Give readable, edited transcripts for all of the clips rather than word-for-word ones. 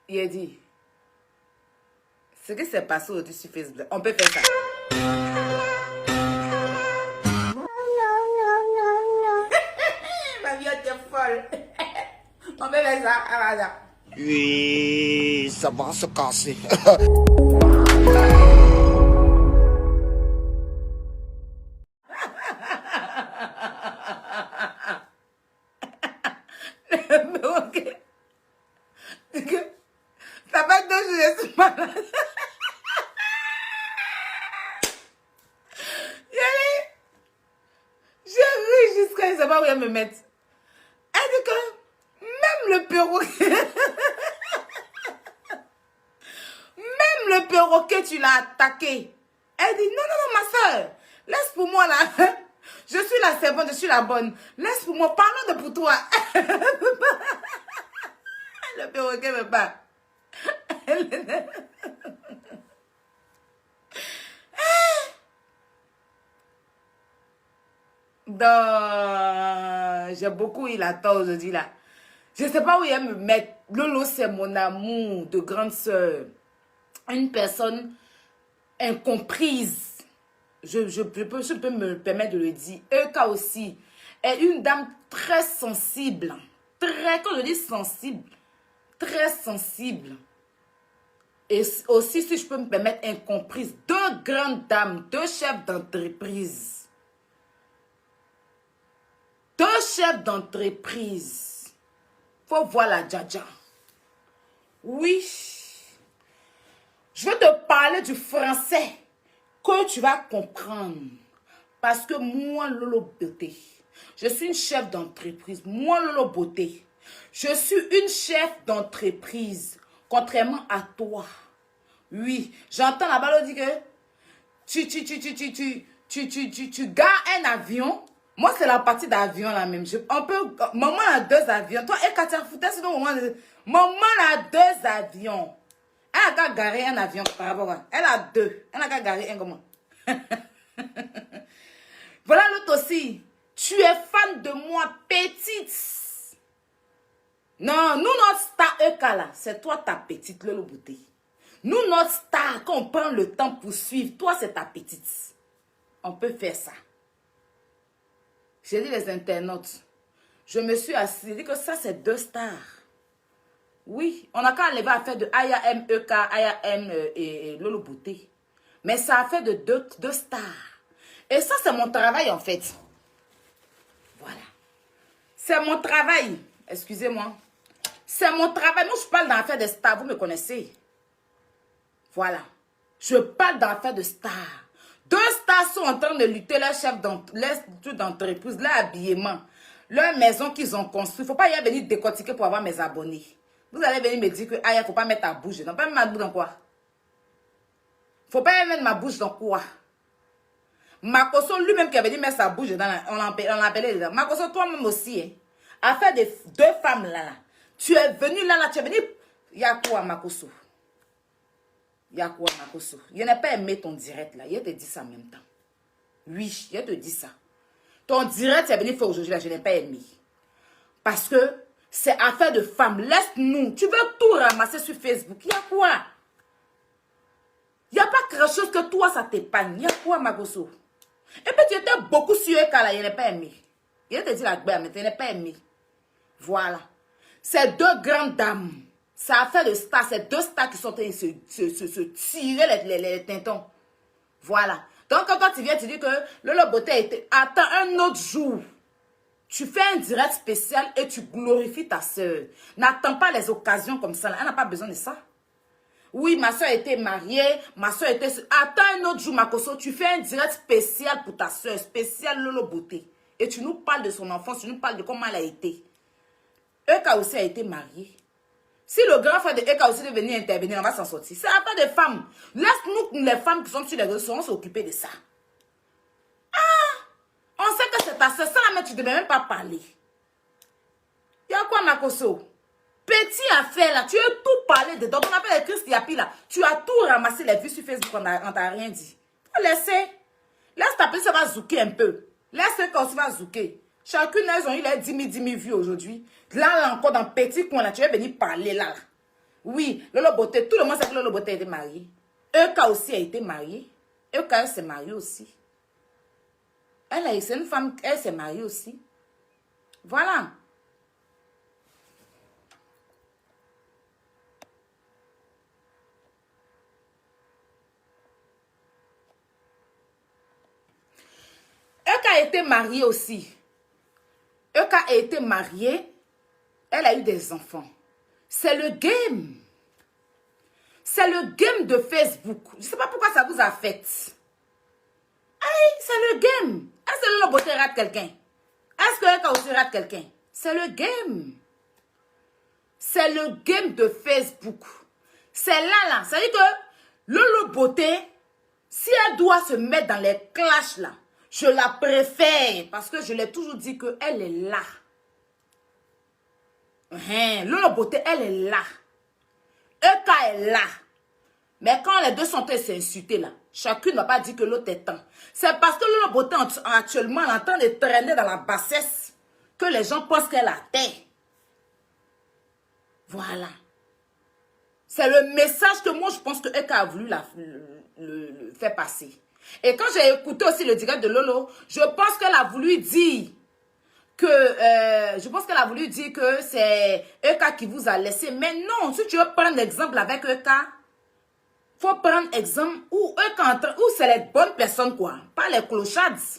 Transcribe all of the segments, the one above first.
Il a dit, ce qui s'est passé aujourd'hui sur Facebook, on peut faire ça. Ma vie était folle. On peut faire ça. Ah, voilà. Oui, ça va se casser. Ok. Ça fait 2 jours, je suis malade. J'ai ri jusqu'à je ne sais pas où elle me mettre. Elle dit que même le perroquet, même le perroquet, tu l'as attaqué. Elle dit, non, non, non, ma soeur, laisse pour moi là. Je suis la servante, je suis la bonne. Laisse pour moi, parlons de pour toi. Le perroquet me bat. J'ai beaucoup eu la tort aujourd'hui là. Je ne sais pas où il me mettre. Lolo, c'est mon amour de grande soeur. Une personne incomprise. Je peux me permettre de le dire. Eka aussi est une dame très sensible. Très, quand je dis sensible, très sensible. Et aussi, si je peux me permettre, incomprise. 2 grandes dames, 2 chefs d'entreprise. 2 chefs d'entreprise. Faut voir la djadja. Oui. Je vais te parler du français que tu vas comprendre. Parce que moi, Lolo Beauté, je suis une chef d'entreprise. Moi, Lolo Beauté, je suis une chef d'entreprise. Contrairement à toi. Oui, j'entends là-bas dire que tu gares un avion. Moi, c'est la partie d'avion là même. Maman a 2 avions. Toi, et Katia foutait sur le moment. Maman a 2 avions. Elle a qu'à garer un avion par rapport à. Elle a 2. Elle a qu'à garer un comment. Voilà l'autre aussi. Tu es fan de moi petite. Non, nous, notre star Eka là, c'est toi ta petite, Lolo Beauté. Nous, notre star, quand on prend le temps pour suivre, toi, c'est ta petite. On peut faire ça. J'ai dit les internautes. Je me suis assise, j'ai dit que ça, c'est 2 stars. Oui, on n'a qu'à enlever à faire de Aya M, Eka, Aya M et Lolo Beauté. Mais ça a fait de 2 stars. Et ça, c'est mon travail, en fait. Voilà. C'est mon travail. Excusez-moi. C'est mon travail. Moi, je parle dans l'affaire des stars. Vous me connaissez. Voilà. Je parle dans l'affaire de stars. 2 stars sont en train de lutter leur chef d'entreprise, leur habillement, leur maison qu'ils ont construite. Il ne faut pas y venir décortiquer pour avoir mes abonnés. Vous allez venir me dire que il ne faut pas mettre ta bouche dedans. Pas mettre ma bouche dans quoi? Il ne faut pas mettre ma bouche dans quoi? Makoso, lui-même qui avait dit mettre sa bouche dedans, on l'appelait dedans. Makoso, toi-même aussi, hein, affaire de 2 femmes là. Tu es venu là, tu es venu. Il y a quoi, Makoso? Il y a quoi, Makoso? Il n'a pas aimé ton direct là. Il te dit ça en même temps. Oui, il te dit ça. Ton direct, tu es venu faire aujourd'hui là, je n'ai pas aimé. Parce que c'est affaire de femmes. Laisse-nous. Tu veux tout ramasser sur Facebook. Il y a quoi? Il n'y a pas quelque chose que toi, ça t'épargne. Il y a quoi, Makoso? Et puis tu étais beaucoup sur Eka là, il n'a pas aimé. Il te dit la gueule, mais tu n'as pas aimé. Voilà. Ces 2 grandes dames. Ça a fait de stars. C'est 2 stars qui sont en train de se tirer les tintons. Voilà. Donc, quand toi, tu viens, tu dis que Lolo Beauté a été... Attends un autre jour. Tu fais un direct spécial et tu glorifies ta soeur. N'attends pas les occasions comme ça. Là. Elle n'a pas besoin de ça. Oui, ma soeur a été mariée. Ma soeur était... Attends un autre jour, Makoso. Tu fais un direct spécial pour ta soeur. Spécial Lolo Beauté. Et tu nous parles de son enfance. Tu nous parles de comment elle a été. Eka aussi a été mariée. Si le grand frère de Eka aussi veut venir intervenir, on va s'en sortir. C'est affaire des femmes. Laisse-nous, les femmes qui sont sur les réseaux, on s'occuper de ça. Ah! On sait que c'est ta soeur. Ça, mais tu ne devais même pas parler. Il y a quoi, Makoso? Petit affaire, là. Tu as tout parlé dedans. On appelle les Christ Yapi, là. Tu as tout ramassé, les vues sur Facebook, on t'a rien dit. Faut laisser. Laisse ta petite, ça va zouker un peu. Laisse Eka aussi va zouker. Chacune, elles ont eu les 10 000 vues aujourd'hui. Là, encore dans petit coin, là, tu vas venir parler là. Oui, Lolo Beauté, tout le monde sait que Lolo Beauté a été mariée. Euka aussi a été mariée. Euka s'est mariée aussi. C'est une femme, elle s'est mariée aussi. Voilà. Euka a été mariée aussi. Euka a été mariée. Elle a eu des enfants. C'est le game. C'est le game de Facebook. Je ne sais pas pourquoi ça vous affecte. Aïe, c'est le game. Est-ce que Lolo Beauté rate quelqu'un? Est-ce que Euka aussi rate quelqu'un? C'est le game. C'est le game de Facebook. C'est là. Ça veut dire que Lolo Beauté, si elle doit se mettre dans les clashs là, je la préfère parce que je l'ai toujours dit qu'elle est là. Lolo Beauté, elle est là. Euka est là. Mais quand les deux sont en train de s'insulter là, chacune ne va pas dire que l'autre est temps. C'est parce que Lolo Beauté actuellement est en train de traîner dans la bassesse que les gens pensent qu'elle a terre. Voilà. C'est le message que moi je pense que Euka a voulu le faire passer. Et quand j'ai écouté aussi le direct de Lolo, je pense qu'elle a voulu dire que c'est Euka qui vous a laissé. Mais non, si tu veux prendre l'exemple avec Euka, faut prendre exemple où c'est les bonnes personnes, quoi. Pas les clochards.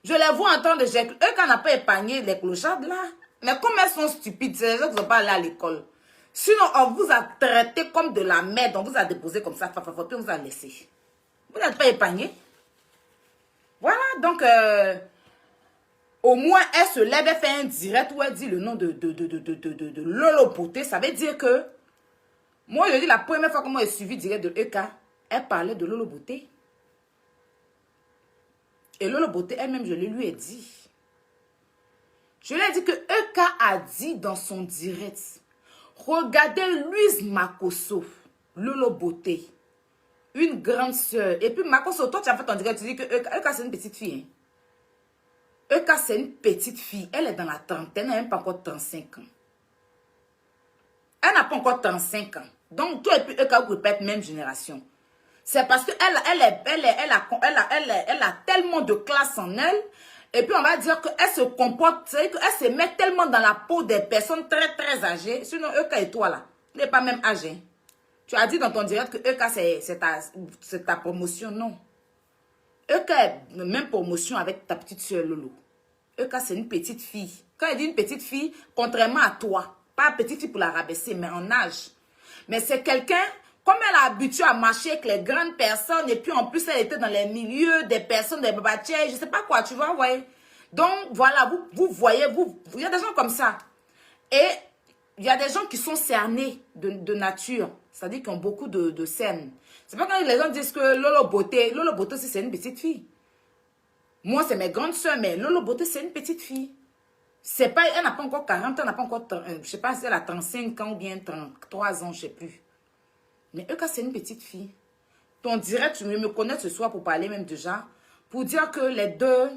Je les vois en train de gérer. Euka n'a pas épargné les clochards, là. Mais comme elles sont stupides, c'est les gens qui ne sont pas allés à l'école. Sinon, on vous a traité comme de la merde. On vous a déposé comme ça, puis on vous a laissé. Vous n'êtes pas épargné. Voilà, donc, au moins, elle se lève, elle fait un direct où elle dit le nom de Lolo Beauté. Ça veut dire que, moi, je dis la première fois que moi j'ai suivi direct de Euka, elle parlait de Lolo Beauté. Et Lolo Beauté, elle-même, je lui ai dit. Je lui ai dit que Euka a dit dans son direct, regardez Louise Makosso, Lolo Beauté, une grande soeur. Et puis Makosso, toi tu as fait ton direct, tu dis que Euka c'est une petite fille. Hein? Euka c'est une petite fille, elle est dans la trentaine, elle n'a même pas encore 35 ans. Elle n'a pas encore 35 ans. Donc toi et puis Euka vous répète même génération. C'est parce qu'elle a tellement de classe en elle. Et puis on va dire qu'elle se comporte, c'est-à-dire qu'elle se met tellement dans la peau des personnes très très âgées. Sinon Euka et toi là, tu n'es pas même âgé. Tu as dit dans ton direct que Euka c'est ta promotion, non. Euka est même promotion avec ta petite soeur Lolo. Euka c'est une petite fille. Quand elle dit une petite fille, contrairement à toi, pas petite fille pour la rabaisser, mais en âge. Mais c'est quelqu'un, comme elle est habituée à marcher avec les grandes personnes, et puis en plus elle était dans les milieux des personnes, des babatières, je ne sais pas quoi, tu vois, ouais. Donc voilà, vous voyez, il y a des gens comme ça. Et il y a des gens qui sont cernés de nature, c'est-à-dire qui ont beaucoup de cernes. C'est pas quand les gens disent que Lolo Beauté aussi c'est une petite fille. Moi c'est mes grandes soeurs, mais Lolo Beauté c'est une petite fille. C'est pas, elle n'a pas encore 40 ans, elle n'a pas encore, je sais pas si elle a 35 ans ou bien 33 ans, je sais plus. Mais Euka, c'est une petite fille. Ton direct, tu me connais ce soir pour parler même déjà, pour dire que les deux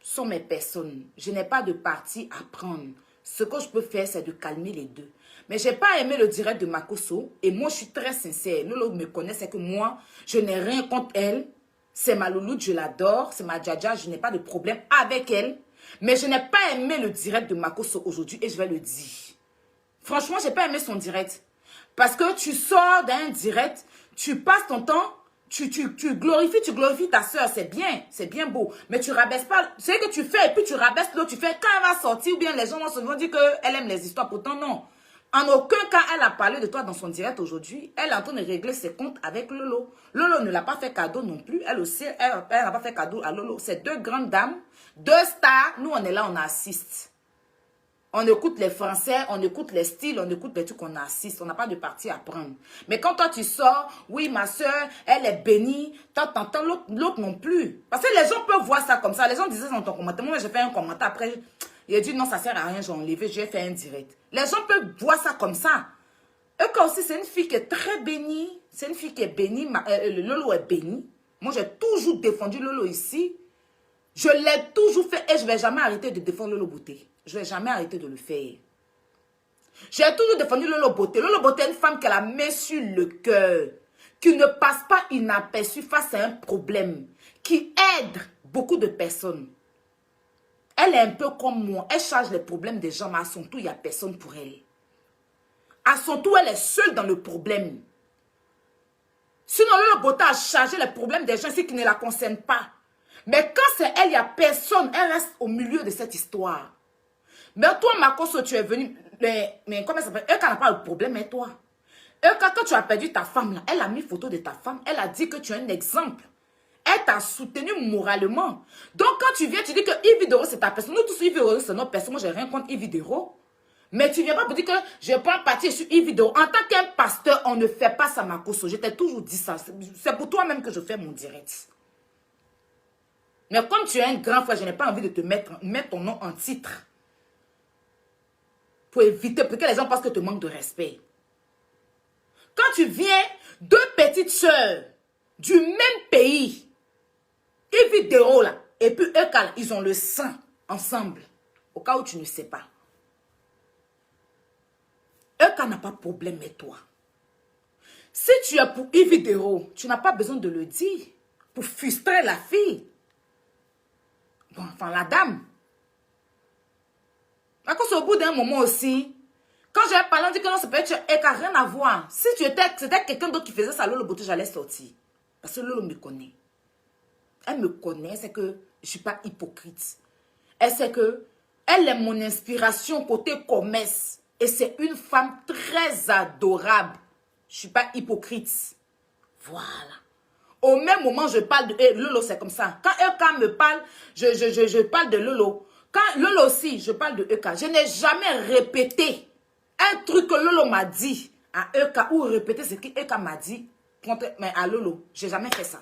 sont mes personnes. Je n'ai pas de parti à prendre. Ce que je peux faire, c'est de calmer les deux. Mais je n'ai pas aimé le direct de Makosso, et moi, je suis très sincère. Lolo me connaît, c'est que moi, je n'ai rien contre elle. C'est ma louloute, je l'adore. C'est ma djadja, je n'ai pas de problème avec elle. Mais je n'ai pas aimé le direct de Makosso aujourd'hui et je vais le dire. Franchement, je n'ai pas aimé son direct. Parce que tu sors d'un direct, tu passes ton temps, tu glorifies ta soeur, c'est bien beau. Mais tu rabaisses pas, c'est ce que tu fais et puis tu rabaisses l'autre, tu fais quand elle va sortir ou bien les gens vont dire qu'elle aime les histoires. Pourtant, non. En aucun cas, elle a parlé de toi dans son direct aujourd'hui. Elle est en train de régler ses comptes avec Lolo. Lolo ne l'a pas fait cadeau non plus. Elle aussi, elle n'a pas fait cadeau à Lolo. C'est deux grandes dames, deux stars. Nous, on est là, on assiste. On écoute les Français, on écoute les styles, on écoute les trucs, on assiste. On n'a pas de parti à prendre. Mais quand toi, tu sors, oui, ma soeur, elle est bénie. T'entends l'autre non plus. Parce que les gens peuvent voir ça comme ça. Les gens disaient dans ton commentaire. Moi, j'ai fait un commentaire après. Il a dit non, ça sert à rien, j'ai enlevé, j'ai fait un direct. Les gens peuvent voir ça comme ça. Euka aussi, c'est une fille qui est très bénie. C'est une fille qui est bénie. Lolo est bénie. Moi, j'ai toujours défendu Lolo ici. Je l'ai toujours fait et je ne vais jamais arrêter de défendre Lolo Beauté. Je ne vais jamais arrêter de le faire. J'ai toujours défendu Lolo Beauté. Lolo Beauté est une femme qui a la main sur le cœur, qui ne passe pas inaperçue face à un problème, qui aide beaucoup de personnes. Elle est un peu comme moi. Elle charge les problèmes des gens, mais à son tour, il n'y a personne pour elle. À son tour, elle est seule dans le problème. Sinon, Lolo Beauté a chargé les problèmes des gens ici qui ne la concernent pas. Mais quand c'est elle, il n'y a personne. Elle reste au milieu de cette histoire. Mais toi, Makoso, tu es venu... Mais comment ça s'appelle? Eka n'a pas le problème, mais toi. Eka, quand tu as perdu ta femme, là, elle a mis photo de ta femme. Elle a dit que tu es un exemple. Elle t'a soutenu moralement. Donc, quand tu viens, tu dis que Yves Videro, c'est ta personne. Nous tous, Yves Videro, c'est notre personne. Moi, je n'ai rien contre Yves Videro. Mais tu ne viens pas pour dire que je prends parti sur Yves Videro. En tant qu'un pasteur, on ne fait pas ça, Makoso. Je t'ai toujours dit ça. C'est pour toi-même que je fais mon direct. Mais comme tu es un grand frère, je n'ai pas envie de te mettre ton nom en titre. Pour éviter, pour que les gens pensent que tu manques de respect. Quand tu viens, deux petites sœurs du même pays, Yves Videro là, et puis eux, ils ont le sang ensemble. Au cas où tu ne sais pas. Eux, n'a pas de problème, mais toi. Si tu es pour Yves Videro, tu n'as pas besoin de le dire pour frustrer la fille. Bon, enfin, la dame. À cause au bout d'un moment aussi, quand j'avais parlé, on dit que non, ça peut être Eka, rien à voir. Si c'était quelqu'un d'autre qui faisait ça, Lolo Beauté, j'allais sortir. Parce que Lolo me connaît. Elle me connaît, c'est que je ne suis pas hypocrite. Elle sait que elle est mon inspiration côté commerce. Et c'est une femme très adorable. Je ne suis pas hypocrite. Voilà. Au même moment, je parle de Lolo, c'est comme ça. Quand Eka me parle, je parle de Lolo. Quand Lolo aussi, je parle de Eka. Je n'ai jamais répété un truc que Lolo m'a dit à Eka ou répété ce qu'Eka m'a dit mais à Lolo. Je n'ai jamais fait ça.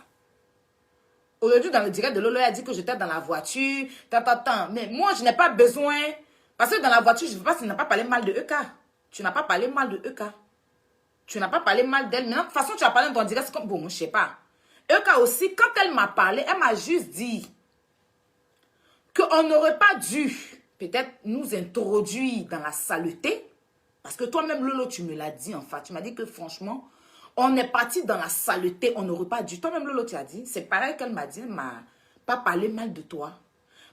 Aujourd'hui, dans le direct de Lolo, elle a dit que j'étais dans la voiture. Mais moi, je n'ai pas besoin. Parce que dans la voiture, je ne veux pas, tu n'as pas parlé mal de Eka. Tu n'as pas parlé mal de Eka. Tu n'as pas parlé mal d'elle. Mais de toute façon, tu as parlé dans le direct. C'est comme, bon, je ne sais pas. Eka aussi, quand elle m'a parlé, elle m'a juste dit qu'on n'aurait pas dû peut-être nous introduire dans la saleté. Parce que toi-même, Lolo, tu me l'as dit, enfin. Tu m'as dit que franchement, on est parti dans la saleté. On n'aurait pas dû. Toi-même, Lolo, tu as dit. C'est pareil qu'elle m'a dit. Elle m'a pas parlé mal de toi.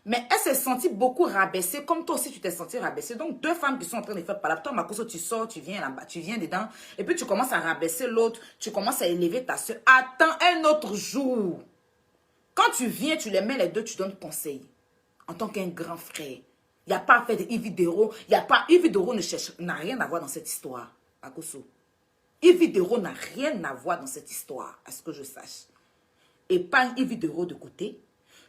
Mais elle s'est sentie beaucoup rabaissée. Comme toi aussi, tu t'es sentie rabaissée. Donc, deux femmes qui sont en train de faire par là. Toi, Makoso, tu sors, tu viens là-bas, tu viens dedans. Et puis, tu commences à rabaisser l'autre. Tu commences à élever ta soeur. Attends un autre jour. Quand tu viens, tu les mets les deux, tu donnes conseil. En tant qu'un grand frère. Il n'y a pas à faire de Yves Videro. Il n'y a pas... Yves Videro n'a rien à voir dans cette histoire. Makoso. Yves Videro n'a rien à voir dans cette histoire. À ce que je sache. Épargne Yves Videro de côté.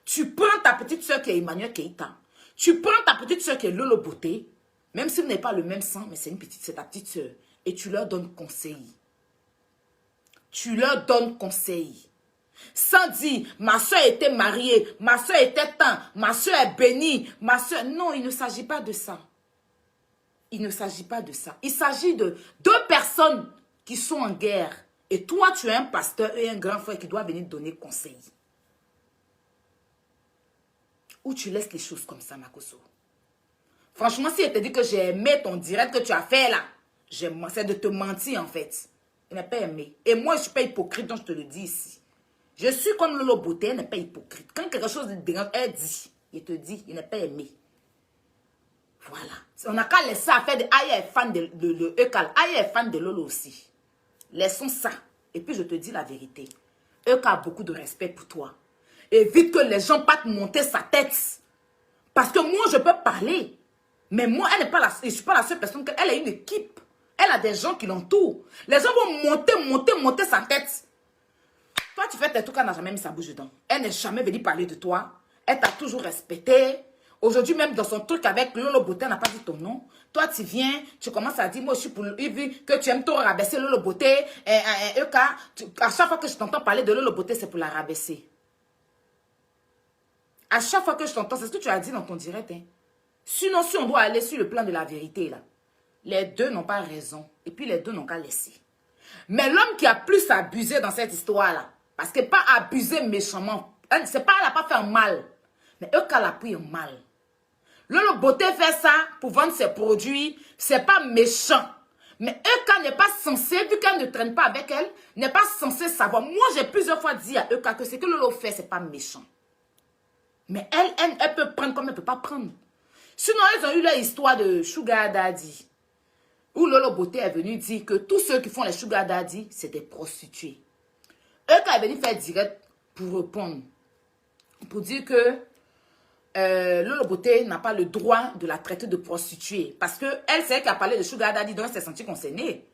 Tu prends ta petite soeur qui est Emmanuel Keïta. Tu prends ta petite soeur qui est Lolo Beauté. Même si vous n'avez pas le même sang, mais c'est ta petite soeur. Et tu leur donnes conseil. Tu leur donnes conseil. Sans dire, ma soeur était mariée, ma soeur était tant, ma soeur est bénie, ma soeur... Non, il ne s'agit pas de ça. Il ne s'agit pas de ça. Il s'agit de deux personnes qui sont en guerre. Et toi, tu es un pasteur et un grand frère qui doit venir donner conseil. Ou tu laisses les choses comme ça, Makoso. Franchement, si elle te dit que j'ai aimé ton direct que tu as fait là, c'est de te mentir en fait. Elle n'a pas aimé. Et moi, je ne suis pas hypocrite, donc je te le dis ici. Je suis comme Lolo Beauté, elle n'est pas hypocrite. Quand quelque chose dérange, elle dit. Il te dit, il n'est pas aimé. Voilà. On n'a qu'à laisser à faire de Aya est fan de Ekal. Aya est fan de Lolo aussi. Laissons ça. Et puis je te dis la vérité. Eka a beaucoup de respect pour toi. Évite que les gens partent monter sa tête. Parce que moi, je peux parler. Mais moi, je ne suis pas la seule personne. Elle a une équipe. Elle a des gens qui l'entourent. Les gens vont monter sa tête. Toi, tu fais tes trucs, elle n'a jamais mis sa bouche dedans. Elle n'est jamais venue parler de toi. Elle t'a toujours respecté. Aujourd'hui, même dans son truc avec Lolo Beauté, elle n'a pas dit ton nom. Toi, tu viens, tu commences à dire, moi, je suis pour Yves, que tu aimes trop rabaisser Lolo Beauté. Eka, à chaque fois que je t'entends parler de Lolo Beauté, c'est pour la rabaisser. À chaque fois que je t'entends, c'est ce que tu as dit dans ton direct. Hein. Sinon, si on doit aller sur le plan de la vérité, là, les deux n'ont pas raison. Et puis, les deux n'ont qu'à laisser. Mais l'homme qui a plus abusé dans cette histoire-là, parce que pas abusé méchamment, elle n'a pas fait un mal. Mais Eka l'a pris mal. Lolo Beauté fait ça pour vendre ses produits. C'est pas méchant. Mais Eka n'est pas censé, vu qu'elle ne traîne pas avec elle, n'est pas censé savoir. Moi, j'ai plusieurs fois dit à Eka que ce que Lolo fait, c'est pas méchant. Mais elle peut prendre comme elle ne peut pas prendre. Sinon, ils ont eu leur histoire de Sugar Daddy. Où Lolo Beauté est venu dire que tous ceux qui font les Sugar Daddy, c'est des prostituées. Eka est venu faire direct pour répondre. Pour dire que Lolo Beauté n'a pas le droit de la traiter de prostituée. Parce qu'elle, c'est elle qui a parlé de Sugar Daddy, donc elle s'est sentie concernée.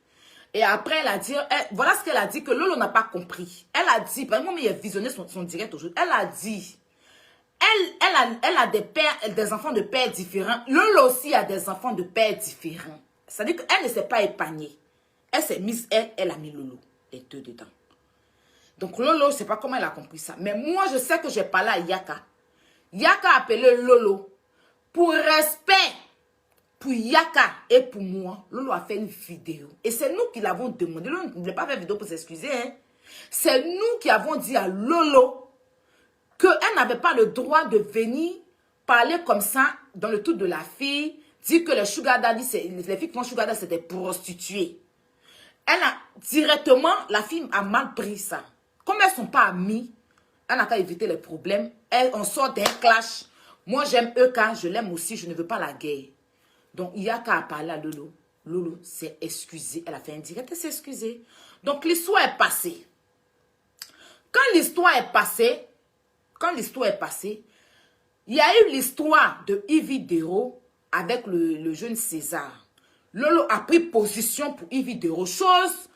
Et après, elle a dit, voilà ce qu'elle a dit, que Lolo n'a pas compris. Elle a dit, par exemple, il a visionné son direct aujourd'hui, elle a dit, elle a des pères, des enfants de pères différents. Lolo aussi a des enfants de pères différents. C'est-à-dire qu'elle ne s'est pas épargnée. Elle s'est mise, elle a mis Lolo, les deux dedans. Donc Lolo, je ne sais pas comment elle a compris ça. Mais moi, je sais que j'ai parlé à Yaka. Yaka a appelé Lolo. Pour respect, pour Yaka et pour moi, Lolo a fait une vidéo. Et c'est nous qui l'avons demandé. Lolo ne voulait pas faire vidéo pour s'excuser. Hein. C'est nous qui avons dit à Lolo qu'elle n'avait pas le droit de venir parler comme ça dans le truc de la fille. Dire que les sugar daddy, les filles qui font sugar daddy, c'est des prostituées. Elle a directement, la fille a mal pris ça. Comme elles ne sont pas amies, elle n'a qu'à éviter les problèmes. On sort d'un clash. Moi, j'aime Eka, je l'aime aussi, je ne veux pas la guerre. Donc, il y a qu'à parler à Lolo. Lolo s'est excusée. Elle a fait un direct, elle s'est excusée. Donc, l'histoire est passée. Quand l'histoire est passée, il y a eu l'histoire de Yves Dero avec le jeune César. Lolo a pris position pour Yves Dero, chose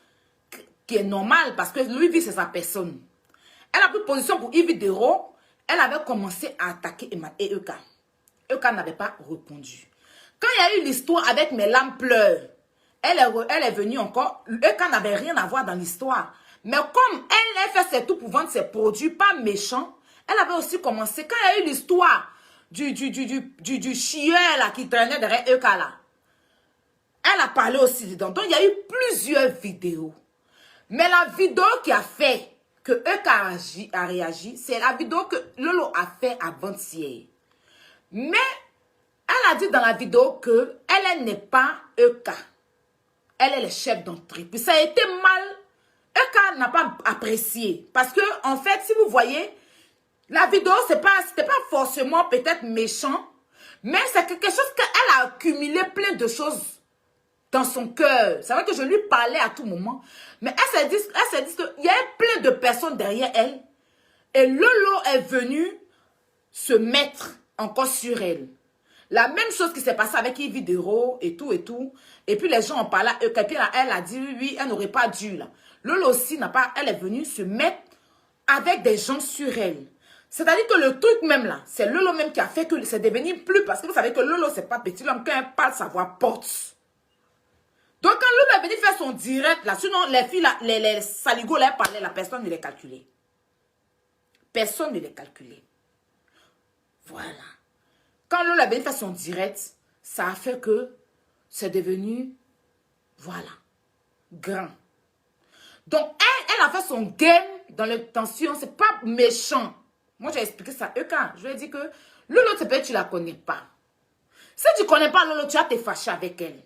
qui est normale parce que lui, c'est sa personne. Elle a pris position pour Yves Dero. Elle avait commencé à attaquer Eka. Eka n'avait pas répondu. Quand il y a eu l'histoire avec Mes larmes pleurent, elle est venue encore. Eka n'avait rien à voir dans l'histoire. Mais comme elle fait ses tout pour vendre ses produits, pas méchants, elle avait aussi commencé. Quand il y a eu l'histoire du chieur là, qui traînait derrière Eka là, elle a parlé aussi dedans. Donc il y a eu plusieurs vidéos. Mais la vidéo qui a fait que Eka a réagi, c'est la vidéo que Lolo a fait avant-hier. Mais elle a dit dans la vidéo que elle n'est pas Eka. Elle est le chef d'entrée. Puis ça a été mal. Eka n'a pas apprécié. Parce que, en fait, si vous voyez, la vidéo, c'était pas forcément peut-être méchant, mais c'est quelque chose qu'elle a accumulé plein de choses dans son cœur. C'est vrai que je lui parlais à tout moment. Mais elle s'est dit qu'il y avait plein de personnes derrière elle. Et Lolo est venu se mettre encore sur elle. La même chose qui s'est passée avec Yves Dero et tout et tout. Et puis les gens ont parlé à eux. Et puis elle a dit oui, elle n'aurait pas dû là. Lolo aussi n'a pas, elle est venue se mettre avec des gens sur elle. C'est-à-dire que le truc même là, c'est Lolo même qui a fait que c'est devenu plus, parce que vous savez que Lolo c'est pas petit, l'homme quand elle parle, sa voix porte. Donc quand Lolo est venu faire son direct là, sinon les filles là, les saligots là, parlaient, la personne ne les calculait. Personne ne les calculait. Voilà. Quand Lolo est venu faire son direct, ça a fait que c'est devenu, voilà, grand. Donc elle a fait son game dans l'intention, c'est pas méchant. Moi j'ai expliqué ça à Eka. Je lui ai dit que Lolo, peut-être tu la connais pas. Si tu connais pas Lolo, tu vas te fâcher avec elle.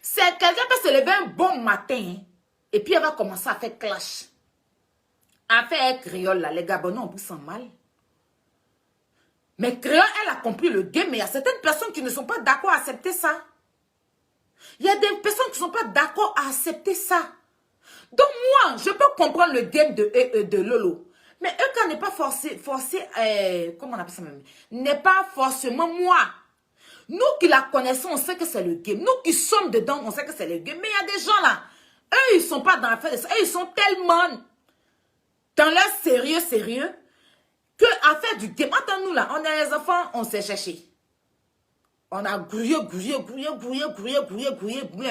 C'est quelqu'un qui peut se lever un bon matin et puis elle va commencer à faire clash. À faire créole là, les Gabonais on pousse en mal. Mais créole, elle a compris le game, mais il y a certaines personnes qui ne sont pas d'accord à accepter ça. Il y a des personnes qui ne sont pas d'accord à accepter ça. Donc moi, je peux comprendre le game de Lolo. Mais Eka n'est pas forcé, comment on appelle ça même? N'est pas forcément moi. Nous qui la connaissons, on sait que c'est le game. Nous qui sommes dedans, on sait que c'est le game. Mais il y a des gens là, eux, ils ne sont pas dans l'affaire de ça. Eux, ils sont tellement dans leur sérieux, que à faire du game. Attends, nous là, on est les enfants, on s'est cherché. On a grouillé un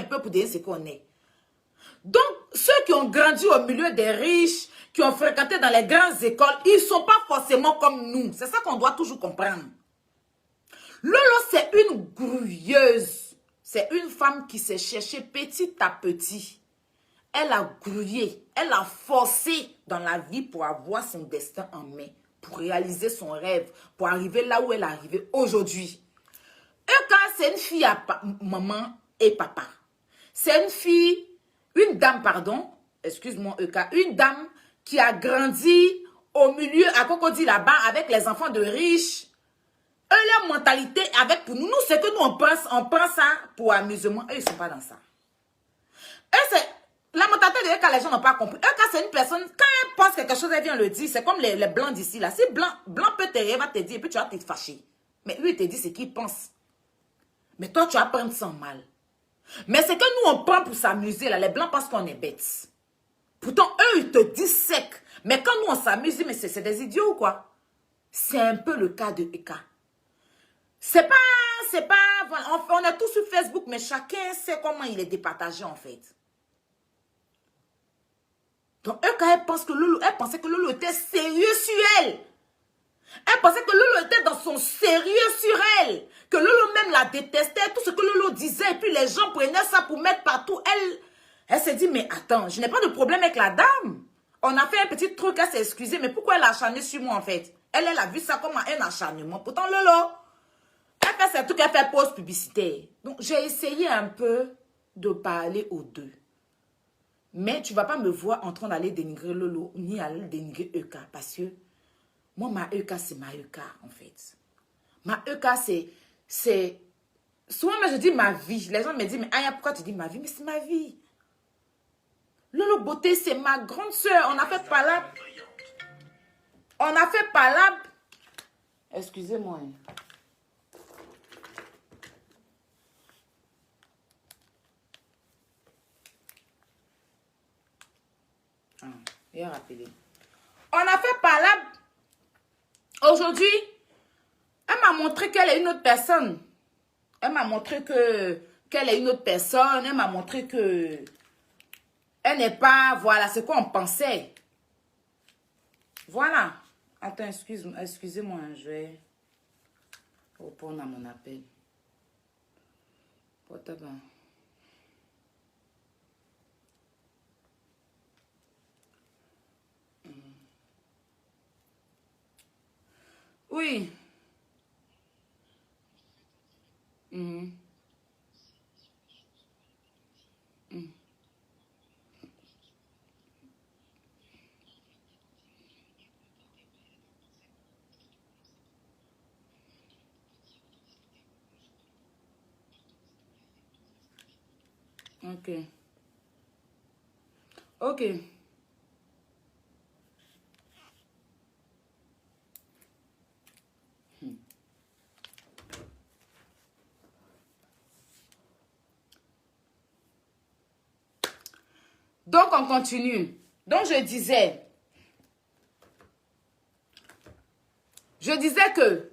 peu pour dire ce qu'on est. Donc, ceux qui ont grandi au milieu des riches, qui ont fréquenté dans les grandes écoles, ils ne sont pas forcément comme nous. C'est ça qu'on doit toujours comprendre. Lolo, c'est une grouilleuse. C'est une femme qui s'est cherchée petit à petit. Elle a grouillé, elle a forcé dans la vie pour avoir son destin en main. pour réaliser son rêve, pour arriver là où elle est arrivée aujourd'hui. Eka, c'est une fille à maman et papa. C'est une fille, une dame, pardon, excuse-moi Eka, une dame qui a grandi au milieu, à Cocody là-bas, avec les enfants de riches. Eux, leur mentalité, avec pour nous, c'est que nous, on prend ça pour amusement. Eux, ils ne sont pas dans ça. Eux, c'est la mentalité de Eka, les gens n'ont pas compris. Eka, c'est une personne, quand elle pense quelque chose, elle vient le dire. C'est comme les blancs d'ici, là. Si blanc peut te rire, va te dire, et puis tu vas te fâcher. Mais lui, il te dit ce qu'il pense. Mais toi, tu vas prendre ça en mal. Mais c'est que nous, on prend pour s'amuser, là. Les blancs pensent qu'on est bêtes. Pourtant, eux, ils te disent sec. Mais quand nous, on s'amuse, mais c'est des idiots ou quoi? C'est un peu le cas de Eka. C'est pas, voilà, on est tous sur Facebook, mais chacun sait comment il est départagé, en fait. Donc, Eka, elle pensait que Lolo était sérieux sur elle. Elle pensait que Lolo était dans son sérieux sur elle. Que Lolo même la détestait, tout ce que Lolo disait. Et puis les gens prenaient ça pour mettre partout. Elle s'est dit, mais attends, je n'ai pas de problème avec la dame. On a fait un petit truc, elle s'est excusée. Mais pourquoi elle a acharné sur moi en fait? Elle a vu ça comme un acharnement. Pourtant Lolo, elle fait ce truc, elle fait pause publicitaire. Donc j'ai essayé un peu de parler aux deux. Mais tu ne vas pas me voir en train d'aller dénigrer Lolo, ni aller dénigrer Eka. Parce que moi, ma Eka, c'est ma Eka, en fait. Ma Eka, c'est... Souvent, moi, je dis ma vie. Les gens me disent, mais Aya, pourquoi tu dis ma vie? Mais c'est ma vie. Lolo Beauté, c'est ma grande soeur. On a fait palabre. On a fait palabre. Excusez-moi. Bien rappelé. On a fait palabre. Aujourd'hui, elle m'a montré qu'elle est une autre personne. Elle m'a montré qu'elle est une autre personne. Elle m'a montré que elle n'est pas, voilà, c'est quoi on pensait. Voilà. Attends, excusez-moi, je vais répondre à mon appel. Portable. Oui. Ok. Ok. Donc, on continue. Donc, je disais que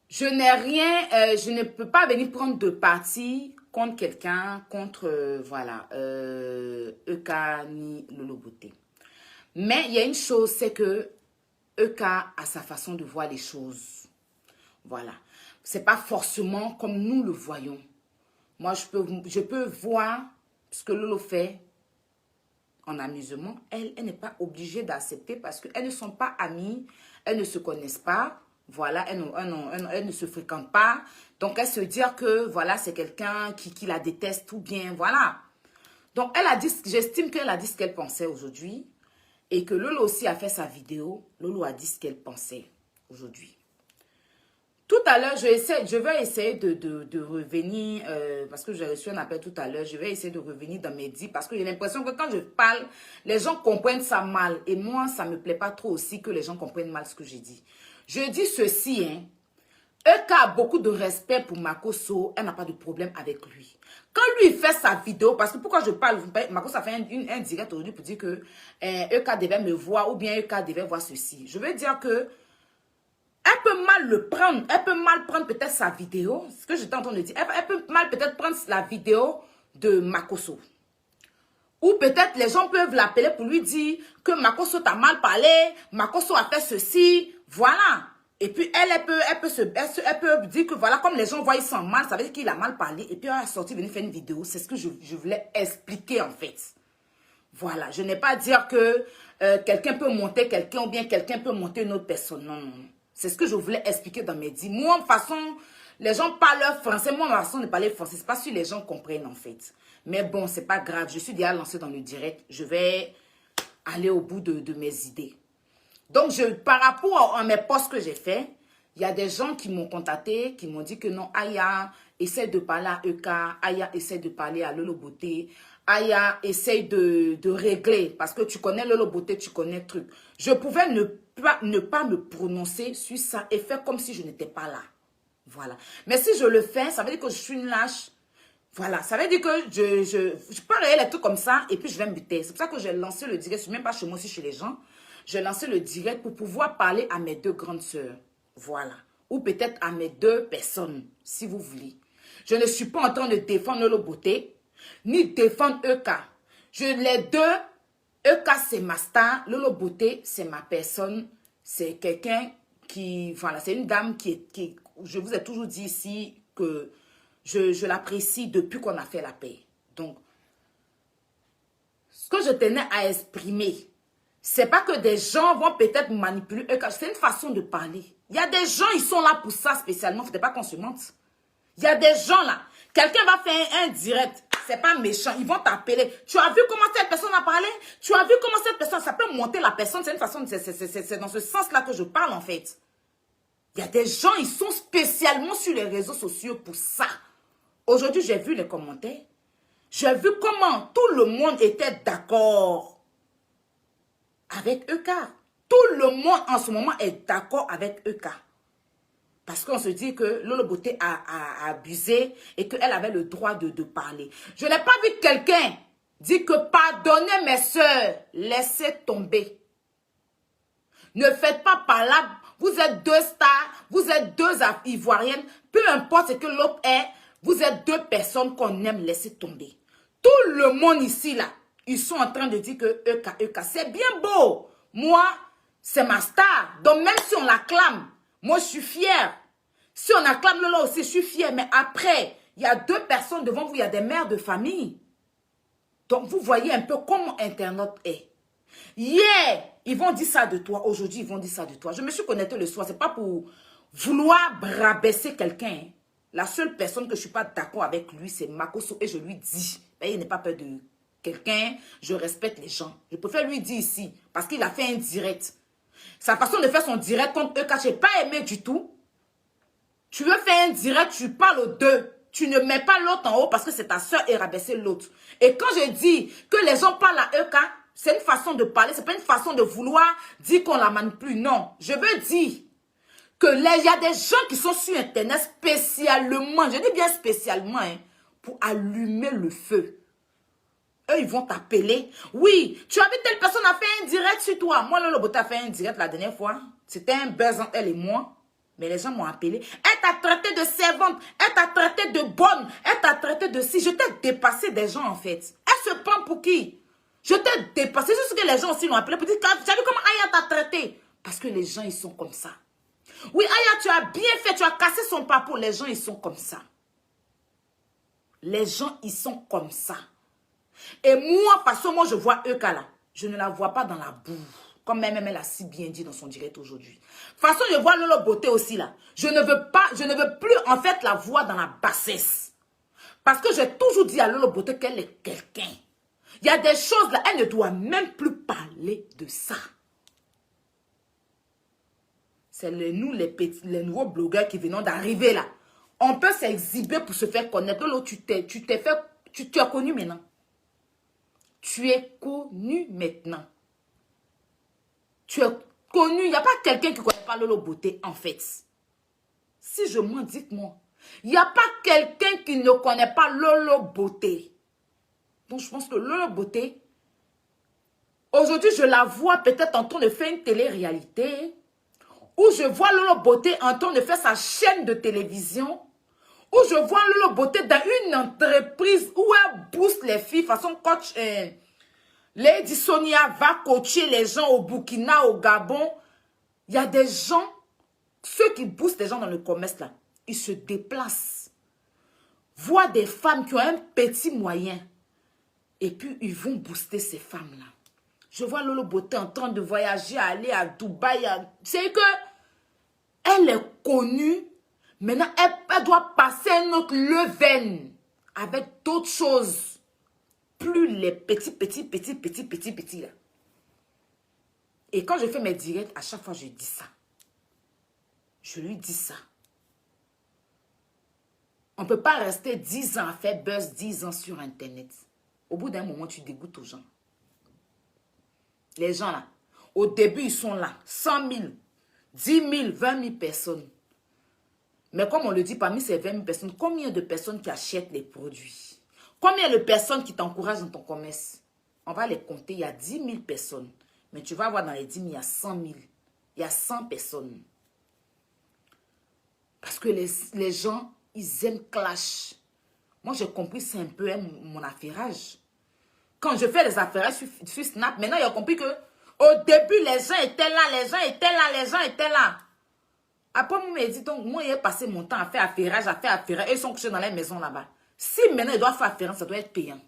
je n'ai rien, je ne peux pas venir prendre de parti contre quelqu'un, contre, voilà, Eka ni Lolo Beauté. Mais il y a une chose, c'est que Eka a sa façon de voir les choses. Voilà. C'est pas forcément comme nous le voyons. Moi, je peux voir ce que Lolo fait en amusement. Elle n'est pas obligée d'accepter parce qu'elles ne sont pas amies, elles ne se connaissent pas. Voilà, elles ne se fréquentent pas. Donc, elle se dit que, voilà, c'est quelqu'un qui la déteste ou bien, voilà. Donc, elle a dit, j'estime qu'elle a dit ce qu'elle pensait aujourd'hui. Et que Lolo aussi a fait sa vidéo. Lolo a dit ce qu'elle pensait aujourd'hui. Tout à l'heure, je vais essayer de revenir, parce que j'ai reçu un appel tout à l'heure, je vais essayer de revenir dans mes dits, parce que j'ai l'impression que quand je parle, les gens comprennent ça mal. Et moi, ça ne me plaît pas trop aussi que les gens comprennent mal ce que j'ai dit. Je dis ceci, hein. Eka a beaucoup de respect pour Makosso, elle n'a pas de problème avec lui. Quand lui fait sa vidéo, parce que pourquoi je parle, Makosso a fait un direct aujourd'hui pour dire que Eka devait me voir ou bien Eka devait voir ceci. Je veux dire que elle peut mal le prendre, elle peut mal prendre peut-être sa vidéo, ce que j'étais en train de dire, elle peut mal peut-être prendre la vidéo de Makosso. Ou peut-être les gens peuvent l'appeler pour lui dire que Makosso t'a mal parlé, Makosso a fait ceci, voilà. Et puis elle peut dire que voilà, comme les gens voient ils sont mal, ça veut dire qu'il a mal parlé. Et puis elle a sorti, venir faire une vidéo. C'est ce que je voulais expliquer en fait. Voilà, je n'ai pas à dire que quelqu'un peut monter quelqu'un ou bien quelqu'un peut monter une autre personne. Non, non, non. C'est ce que je voulais expliquer dans mes dits. Moi, de toute façon, les gens parlent français. Moi, ma façon de parler français, c'est pas si les gens comprennent en fait. Mais bon, c'est pas grave. Je suis déjà lancée dans le direct. Je vais aller au bout de mes idées. Donc, par rapport à mes posts que j'ai fait, il y a des gens qui m'ont contacté, qui m'ont dit que non, Aya, essaie de parler à Eka, Aya, essaie de parler à Lolo Beauté, Aya, essaie de régler, parce que tu connais Lolo Beauté, tu connais le truc. Je pouvais ne pas me prononcer sur ça et faire comme si je n'étais pas là. Voilà. Mais si je le fais, ça veut dire que je suis une lâche. Voilà, ça veut dire que je peux réel les trucs comme ça et puis je vais me buter. C'est pour ça que j'ai lancé le direct, je suis même pas chez moi aussi, chez les gens. J'ai lancé le direct pour pouvoir parler à mes deux grandes sœurs. Voilà. Ou peut-être à mes deux personnes, si vous voulez. Je ne suis pas en train de défendre Lolo Beauté, ni défendre Eka. Les deux, Eka c'est ma star, Lolo Beauté c'est ma personne. C'est quelqu'un qui, voilà, c'est une dame qui, je vous ai toujours dit ici que je l'apprécie depuis qu'on a fait la paix. Donc, ce que je tenais à exprimer, c'est pas que des gens vont peut-être manipuler. C'est une façon de parler. Il y a des gens, ils sont là pour ça spécialement. Faut pas qu'on se mente. Il y a des gens là. Quelqu'un va faire un direct. C'est pas méchant. Ils vont t'appeler. Tu as vu comment cette personne a parlé? Tu as vu comment cette personne, ça peut monter la personne. C'est une façon, c'est dans ce sens-là que je parle en fait. Il y a des gens, ils sont spécialement sur les réseaux sociaux pour ça. Aujourd'hui, j'ai vu les commentaires. J'ai vu comment tout le monde était d'accord avec Eka. Tout le monde en ce moment est d'accord avec Eka. Parce qu'on se dit que Lolo Beauté a abusé et qu'elle avait le droit de parler. Je n'ai pas vu quelqu'un dire que pardonnez mes soeurs, laissez tomber. Ne faites pas par là. Vous êtes deux stars, vous êtes deux ivoiriennes. Peu importe ce que l'autre est, vous êtes deux personnes qu'on aime laisser tomber. Tout le monde ici, là, ils sont en train de dire que Eka, c'est bien beau. Moi, c'est ma star. Donc, même si on l'acclame, moi, je suis fière. Si on acclame Lolo aussi, je suis fière. Mais après, il y a deux personnes devant vous, il y a des mères de famille. Donc, vous voyez un peu comment Internet est. Hier, ils vont dire ça de toi. Aujourd'hui, ils vont dire ça de toi. Je me suis connectée le soir. Ce n'est pas pour vouloir rabaisser quelqu'un. La seule personne que je ne suis pas d'accord avec lui, c'est Makoso. Et je lui dis, il n'est pas peur de quelqu'un. Je respecte les gens. Je préfère lui dire ici. Parce qu'il a fait un direct. Sa façon de faire son direct contre Eka, je n'ai pas aimé du tout. Tu veux faire un direct, tu parles aux deux. Tu ne mets pas l'autre en haut parce que c'est ta soeur et rabaisser l'autre. Et quand je dis que les gens parlent à Eka, c'est une façon de parler. Ce n'est pas une façon de vouloir dire qu'on la manipule. Non, je veux dire qu'il y a des gens qui sont sur Internet spécialement, je dis bien spécialement, hein, pour allumer le feu. Eux, ils vont t'appeler. Oui, tu as vu telle personne a fait un direct sur toi. Moi, Lolo Beauté a fait un direct la dernière fois. C'était un buzz entre elle et moi. Mais les gens m'ont appelé. Elle t'a traité de servante. Elle t'a traité de bonne. Elle t'a traité de si. Je t'ai dépassé des gens, en fait. Elle se prend pour qui? Je t'ai dépassé. C'est ce que les gens aussi l'ont appelé pour dire, tu as vu comment Aya t'a traité? Parce que les gens, ils sont comme ça. Oui, Aya, tu as bien fait. Tu as cassé son parcours. Les gens, ils sont comme ça. Les gens, ils sont comme ça. Et moi, parce que moi, je vois Eka là. Je ne la vois pas dans la boue. Comme même elle a si bien dit dans son direct aujourd'hui. De toute façon, je vois Lolo Beauté aussi là. Je ne veux plus en fait la voir dans la bassesse. Parce que j'ai toujours dit à Lolo Beauté qu'elle est quelqu'un. Il y a des choses là, elle ne doit même plus parler de ça. C'est nous les nouveaux blogueurs qui venons d'arriver là. On peut s'exhiber pour se faire connaître. Lolo, tu es connu maintenant. Tu es connu maintenant. Tu es connu. Il n'y a pas quelqu'un qui ne connaît pas Lolo Beauté, en fait. Si je mens, dites-moi. Il n'y a pas quelqu'un qui ne connaît pas Lolo Beauté. Donc, je pense que Lolo Beauté, aujourd'hui, je la vois peut-être en train de faire une télé-réalité. Ou je vois Lolo Beauté en train de faire sa chaîne de télévision. Ou je vois Lolo Beauté dans une entreprise où elle booste les filles façon coach. Lady Sonia va coacher les gens au Burkina, au Gabon. Il y a des gens, ceux qui boostent les gens dans le commerce là, ils se déplacent. Voient des femmes qui ont un petit moyen. Et puis, ils vont booster ces femmes-là. Je vois Lolo Beauté en train de voyager, aller à Dubaï. C'est que elle est connue. Maintenant, elle doit passer un autre level avec d'autres choses. Plus les petits là. Et quand je fais mes directs, à chaque fois, je dis ça. Je lui dis ça. On ne peut pas rester 10 ans à faire buzz, 10 ans sur Internet. Au bout d'un moment, tu dégoûtes aux gens. Les gens là, au début, ils sont là. 100 000, 10 000, 20 000 personnes. Mais comme on le dit, parmi ces 20 000 personnes, combien de personnes qui achètent les produits? Combien de personnes qui t'encouragent dans ton commerce? On va les compter, il y a 10 000 personnes. Mais tu vas voir dans les 10 000, il y a 100 000. Il y a 100 personnes. Parce que les gens, ils aiment clash. Moi, j'ai compris, c'est un peu mon affairage. Quand je fais les affairages sur Snap, maintenant, il a compris que au début, les gens étaient là, les gens étaient là, les gens étaient là. Après, moi, il dit, donc, moi, j'ai passé mon temps à faire affairage, et ils sont couchés dans les maisons là-bas. Si maintenant, ils doivent faire affairage, ça doit être payant.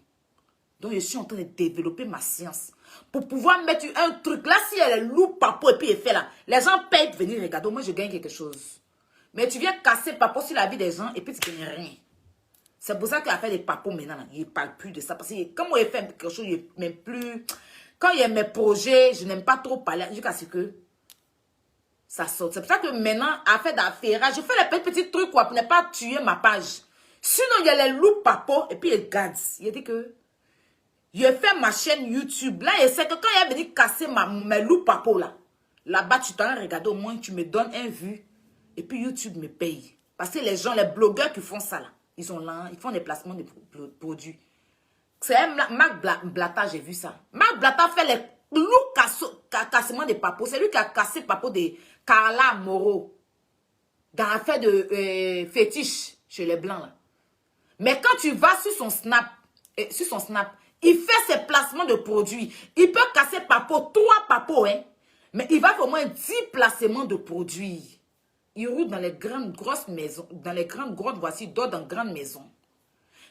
Donc, je suis en train de développer ma science. Pour pouvoir mettre un truc. Là, si elle est loup, papo, et puis elle fait là, les gens payent de venir regarder. Moi, je gagne quelque chose. Mais tu viens casser papo sur la vie des gens, et puis tu ne gagnes rien. C'est pour ça qu'il a fait des papos maintenant. Là. Il ne parle plus de ça. Parce que comme il fait quelque chose, il même plus. Quand il y a mes projets, je n'aime pas trop parler jusqu'à ce que ça sorte. C'est pour ça que maintenant, à faire d'affaires, je fais les petits trucs quoi, pour ne pas tuer ma page. Sinon, il y a les loups papos et puis il garde. Il dit que je fais ma chaîne YouTube. Là, et c'est que quand il est venu casser mes loups papos là, là-bas, tu t'en regardes au moins, tu me donnes un vue. Et puis YouTube me paye. Parce que les gens, les blogueurs qui font ça là, ils sont là, ils font des placements de produits. C'est Marc Blata, j'ai vu ça. Marc Blata fait les loups cassements des papos. C'est lui qui a cassé le papo de Carla Moreau. Dans l'affaire de fétiche chez les Blancs là. Mais quand tu vas sur son Snap, il fait ses placements de produits. Il peut casser papo, 3 papos, hein. Mais il va faire au moins 10 placements de produits. Il roule dans les grandes, grosses maisons, dans les grandes voici, dort dans grandes maisons.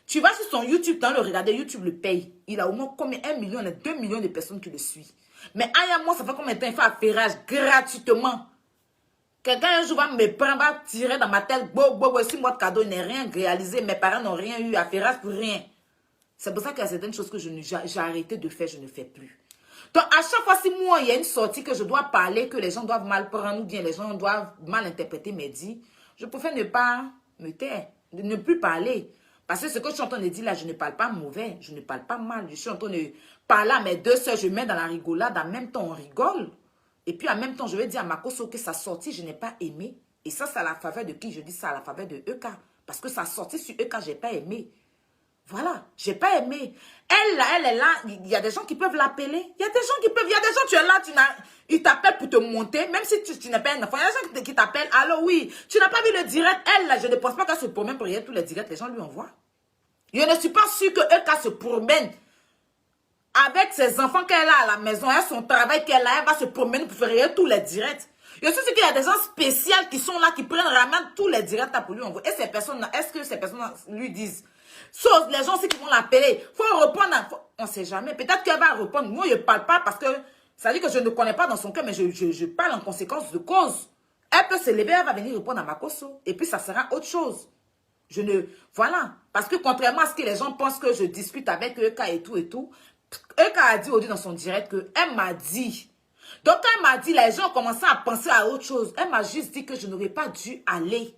Tu vas sur son YouTube, dans le regarder, YouTube le paye. Il a au moins combien? 1 million, 2 millions de personnes qui le suivent. Mais moi, ça fait combien de temps il fait affairage gratuitement? Quelqu'un un jour va me prendre, va tirer dans ma tête, 6 mois de cadeau, il n'est rien réalisé, mes parents n'ont rien eu, affairage pour rien. C'est pour ça qu'il y a certaines choses que j'ai arrêté de faire, je ne fais plus. Donc, à chaque fois, si moi, il y a une sortie que je dois parler, que les gens doivent mal prendre, ou bien les gens doivent mal interpréter mes dits, je préfère ne pas me taire, ne plus parler. Parce que ce que je suis en train de dire là, je ne parle pas mauvais, je ne parle pas mal. Je suis en train de parler à mes deux soeurs, je mets dans la rigolade, en même temps, on rigole. Et puis, en même temps, je vais dire à Makoso que sa sortie, je n'ai pas aimé. Et ça, c'est à la faveur de qui? Je dis ça à la faveur de EK. Parce que sa sortie sur EK, je n'ai pas aimé. Voilà, j'ai pas aimé. Elle est là, il y a des gens qui peuvent l'appeler. Il y a des gens qui peuvent, il y a des gens, tu es là, ils t'appellent pour te monter, même si tu n'es pas un enfant. Il y a des gens qui t'appellent, allô, oui, tu n'as pas vu le direct. Elle, là, je ne pense pas qu'elle se promène pour regarder tous les directs, les gens lui envoient. Je ne suis pas sûre que EK se promène avec ses enfants qu'elle a à la maison, elle, son travail qu'elle a, elle va se promèner pour faire regarder tous les directs. Je suis sûre qu'il y a des gens spéciaux qui sont là, qui prennent, ramènent tous les directs pour lui envoyer. Et ces personnes, est-ce que ces personnes lui disent? Sauf les gens aussi qui vont l'appeler. Il faut répondre. On ne sait jamais. Peut-être qu'elle va répondre. Moi, je ne parle pas parce que ça dit que je ne connais pas dans son cœur, mais je parle en conséquence de cause. Elle peut se lever, elle va venir répondre à Makoso. Et puis, ça sera autre chose. Voilà. Parce que contrairement à ce que les gens pensent que je discute avec EK et tout, EK a dit aujourd'hui dans son direct qu'elle m'a dit. Donc, quand elle m'a dit, les gens ont commencé à penser à autre chose. Elle m'a juste dit que je n'aurais pas dû aller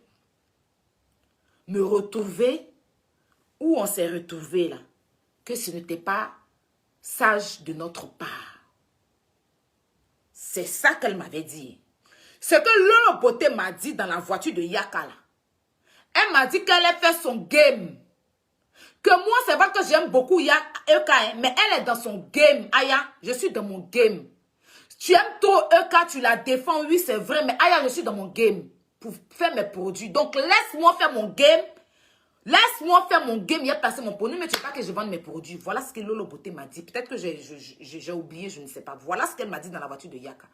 me retrouver où on s'est retrouvé là, que ce n'était pas sage de notre part. C'est ça qu'elle m'avait dit. Ce que Lolo Beauté m'a dit dans la voiture de Yaka là. Elle m'a dit qu'elle a fait son game. Que moi, c'est vrai que j'aime beaucoup Yaka, mais elle est dans son game. Aya, je suis dans mon game. Tu aimes trop Eka, tu la défends, oui, c'est vrai, mais Aya, je suis dans mon game pour faire mes produits. Donc, laisse-moi faire mon game. Laisse-moi faire mon game, il a passé mon produit, mais tu ne veux pas que je vende mes produits. Voilà ce que Lolo Beauté m'a dit. Peut-être que j'ai oublié, je ne sais pas. Voilà ce qu'elle m'a dit dans la voiture de Yaka.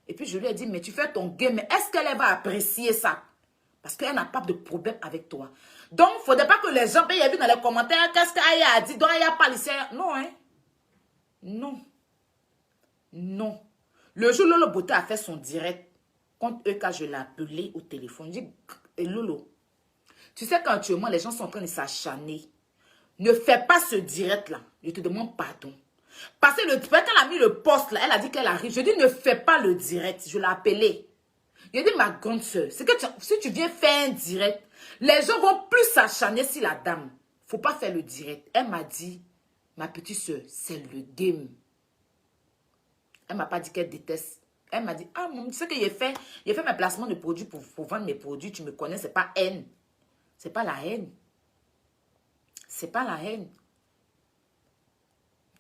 Et puis je lui ai dit, mais tu fais ton game, mais est-ce qu'elle va apprécier ça? Parce qu'elle n'a pas de problème avec toi. Donc, il ne faudrait pas que les gens aient vu dans les commentaires qu'est-ce qu'Aya a dit. Donc, Aya parle ici. Non, hein. Non. Non. Le jour où Lolo Beauté a fait son direct contre eux, quand je l'ai appelé au téléphone, je dis, Lolo, tu sais qu'actuellement, les gens sont en train de s'acharner. Ne fais pas ce direct-là. Je te demande pardon. Parce que quand elle a mis le poste là, elle a dit qu'elle arrive. Je dis, ne fais pas le direct. Je l'ai appelé. Je dis, ma grande soeur, c'est que si tu viens faire un direct, les gens vont plus s'acharner sur la dame. Faut pas faire le direct. Elle m'a dit, ma petite soeur, c'est le game. Elle m'a pas dit qu'elle déteste. Elle m'a dit, ah, mon, tu sais que j'ai fait mes placements de produits pour vendre mes produits. Tu me connais, c'est pas haine. C'est pas la haine. C'est pas la haine.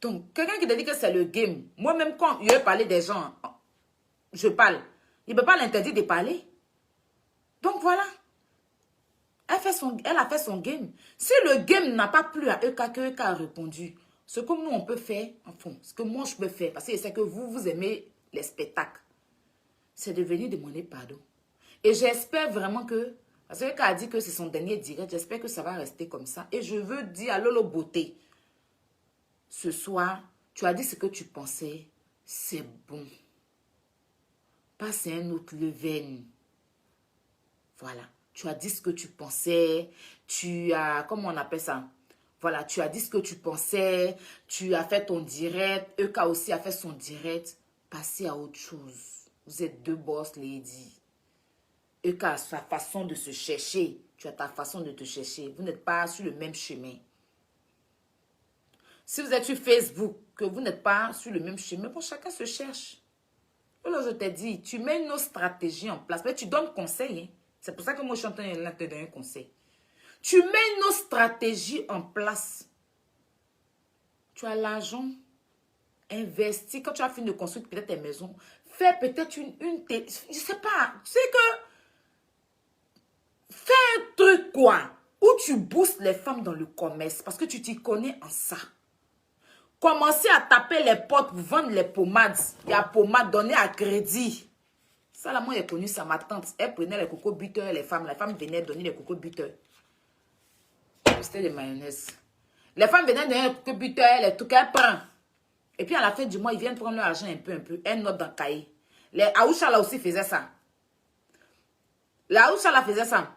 Donc, quelqu'un qui te dit que c'est le game. Moi-même, quand je veux parler des gens, je parle. Il ne peut pas l'interdire de parler. Donc, voilà. Elle a fait son game. Si le game n'a pas plu à Eka, que Eka a répondu, ce que nous, on peut faire, enfin, ce que moi, je peux faire, parce que je sais que vous aimez les spectacles, c'est de venir demander pardon. Et j'espère vraiment que, parce que Eka a dit que c'est son dernier direct, j'espère que ça va rester comme ça. Et je veux dire à Lolo Beauté, ce soir, tu as dit ce que tu pensais, c'est bon. Passe un autre level. Voilà. Tu as dit ce que tu pensais. Tu as, comment on appelle ça? Voilà, tu as dit ce que tu pensais. Tu as fait ton direct. Eka aussi a fait son direct. Passez à autre chose. Vous êtes deux boss lady. Eka a sa façon de se chercher. Tu as ta façon de te chercher. Vous n'êtes pas sur le même chemin. Si vous êtes sur Facebook, que vous n'êtes pas sur le même chemin, bon, chacun se cherche. Alors, je t'ai dit, tu mets nos stratégies en place. Mais tu donnes conseil. Hein. C'est pour ça que moi, je suis en train de te donner un conseil. Tu mets nos stratégies en place. Tu as l'argent, investis. Quand tu as fini de construire peut-être tes maisons, fais peut-être une je sais pas. Tu sais que, fais un truc quoi, où tu boostes les femmes dans le commerce parce que tu t'y connais en ça. Commencez à taper les portes pour vendre les pommades. Il y a pommades données à crédit. Ça, là, moi, j'ai connu ça. Ma tante, elle prenait les coco buteurs, les femmes venaient donner les coco buteurs. C'était des mayonnaises. Les femmes venaient donner les coco buteurs, les trucs qu'elle prend. Et puis, à la fin du mois, ils viennent prendre leur argent un peu. Elle note dans le cahier. Les Aoucha, là aussi, faisaient ça. La Aoucha, là, faisait ça.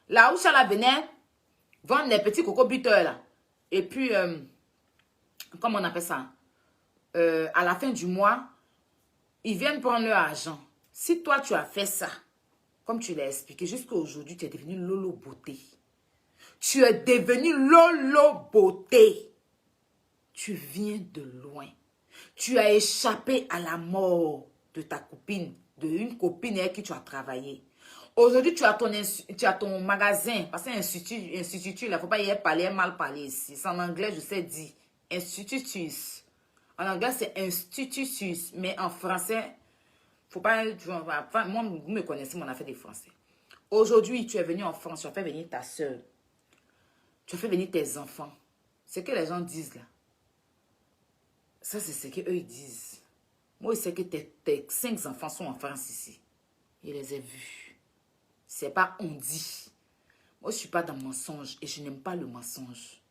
La Aoucha, là, venait vendre les petits coco buteurs, là. Et puis, comment on appelle ça? À la fin du mois, ils viennent prendre leur argent. Si toi, tu as fait ça, comme tu l'as expliqué, jusqu'à aujourd'hui, tu es devenu Lolo Beauté. Tu es devenu Lolo Beauté. Tu viens de loin. Tu as échappé à la mort de ta copine, d'une copine avec qui tu as travaillé. Aujourd'hui, tu as ton magasin, parce que institut, il ne faut pas y parler, mal parler ici. C'est en anglais, je sais dire. Institutus. En anglais, c'est institutus. Mais en français, faut pas. Enfin, moi, vous me connaissez, mon affaire des Français. Aujourd'hui, tu es venu en France, tu as fait venir ta soeur. Tu as fait venir tes enfants. Ce que les gens disent là. Ça, c'est ce qu'eux ils disent. Moi, je sais que tes 5 enfants sont en France ici. Je les ai vus. C'est pas on dit. Moi, je ne suis pas dans le mensonge et je n'aime pas le mensonge.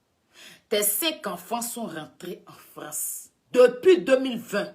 Tes 5 enfants sont rentrés en France depuis 2020.